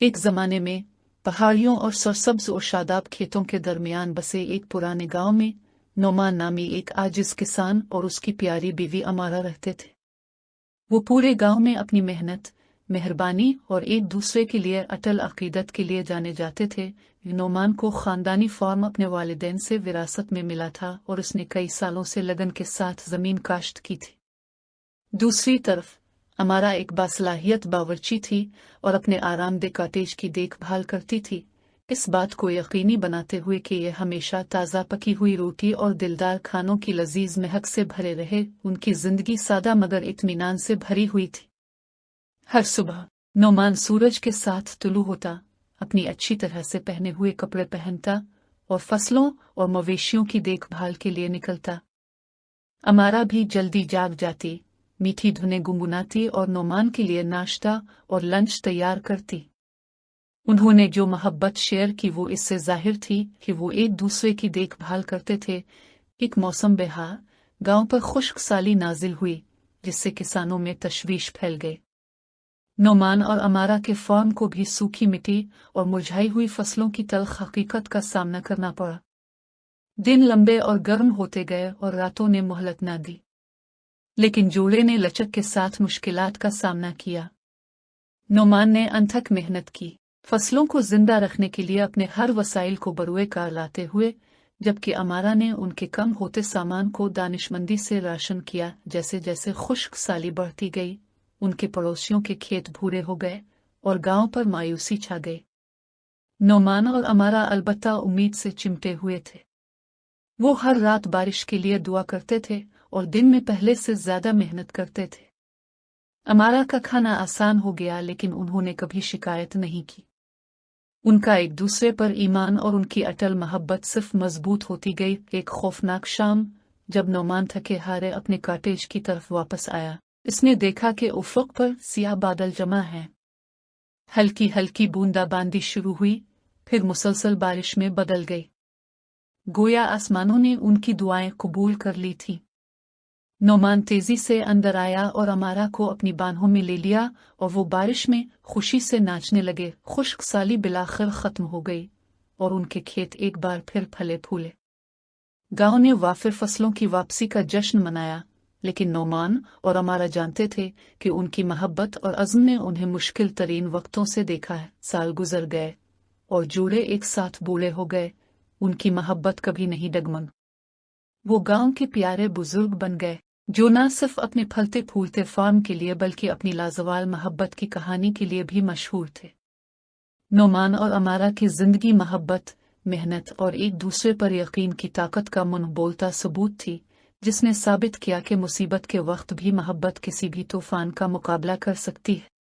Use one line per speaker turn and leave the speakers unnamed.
एक ज़माने में पहाड़ियों और सरसब्ज और शादाब खेतों के दरमियान बसे एक पुराने गांव में नोमान नामी एक आजिज किसान और उसकी प्यारी बीवी अमारा रहते थे। वो पूरे गांव में अपनी मेहनत, मेहरबानी और एक दूसरे के लिए अटल अकीदत के लिए जाने जाते थे। नोमान को खानदानी फॉर्म अपने वालिदैन से विरासत में मिला था और उसने कई सालों से लगन के साथ जमीन काश्त की थी। दूसरी तरफ अमारा एक बासलाहियत बावर्ची थी और अपने आरामदेह कॉटेज की देखभाल करती थी, इस बात को यकीनी बनाते हुए कि यह हमेशा ताज़ा पकी हुई रोटी और दिलदार खानों की लजीज महक से भरे रहे। उनकी जिंदगी सादा मगर इत्मीनान से भरी हुई थी। हर सुबह नोमान सूरज के साथ तुलू होता, अपनी अच्छी तरह से पहने हुए कपड़े पहनता और फसलों और मवेशियों की देखभाल के लिए निकलता। अमारा भी जल्दी जाग जाती, मीठी धुनें गुनगुनाती और नोमान के लिए नाश्ता और लंच तैयार करती। उन्होंने जो मोहब्बत शेयर की वो इससे जाहिर थी कि वो एक दूसरे की देखभाल करते थे। एक मौसम बहार गांव पर खुश्क साली नाजिल हुई, जिससे किसानों में तशवीश फैल गई। नोमान और अमारा के फार्म को भी सूखी मिट्टी और मुरझाई हुई फसलों की तल्ख हकीकत का सामना करना पड़ा। दिन लंबे और गर्म होते गए और रातों ने मोहलत न दी, लेकिन जोड़े ने लचक के साथ मुश्किलात का सामना किया। नोमान ने अनथक मेहनत की, फसलों को जिंदा रखने के लिए अपने हर वसाइल को बरूए कार लाते हुए, जबकि अमारा ने उनके कम होते सामान को दानिशमंदी से राशन किया। जैसे जैसे खुश्क साली बढ़ती गई, उनके पड़ोसियों के खेत भूरे हो गए और गांव पर मायूसी छा गई। नोमान और अमारा अलबत्ता उम्मीद से चिमटे हुए थे। वो हर रात बारिश के लिए दुआ करते थे और दिन में पहले से ज्यादा मेहनत करते थे। अमारा का खाना आसान हो गया, लेकिन उन्होंने कभी शिकायत नहीं की। उनका एक दूसरे पर ईमान और उनकी अटल मोहब्बत सिर्फ मजबूत होती गई। एक खौफनाक शाम, जब नोमान थके हारे अपने कॉटेज की तरफ वापस आया, इसने देखा कि उफ़क़ पर सियाह बादल जमा हैं। हल्की हल्की बूंदाबांदी शुरू हुई, फिर मुसलसल बारिश में बदल गई। गोया आसमानों ने उनकी दुआएं कबूल कर ली थीं। नोमान तेजी से अंदर आया और अमारा को अपनी बाहों में ले लिया और वो बारिश में खुशी से नाचने लगे। खुश्क साली बिलाखिर खत्म हो गई और उनके खेत एक बार फिर फले फूले। गांव ने वाफिर फसलों की वापसी का जश्न मनाया, लेकिन नोमान और अमारा जानते थे कि उनकी मोहब्बत और अज़्म ने उन्हें मुश्किल तरीन वक्तों से देखा है। साल गुजर गए और जोड़े एक साथ बूढ़े हो गए। उनकी मोहब्बत कभी नहीं डगमग। वो गांव के प्यारे बुजुर्ग बन गए, जो न सिर्फ अपने फलते फूलते फार्म के लिए बल्कि अपनी लाजवाल मोहब्बत की कहानी के लिए भी मशहूर थे। नोमान और अमारा की जिंदगी मोहब्बत, मेहनत और एक दूसरे पर यकीन की ताकत का मुंहबोलता सबूत थी, जिसने साबित किया कि मुसीबत के वक्त भी मोहब्बत किसी भी तूफान का मुकाबला कर सकती है।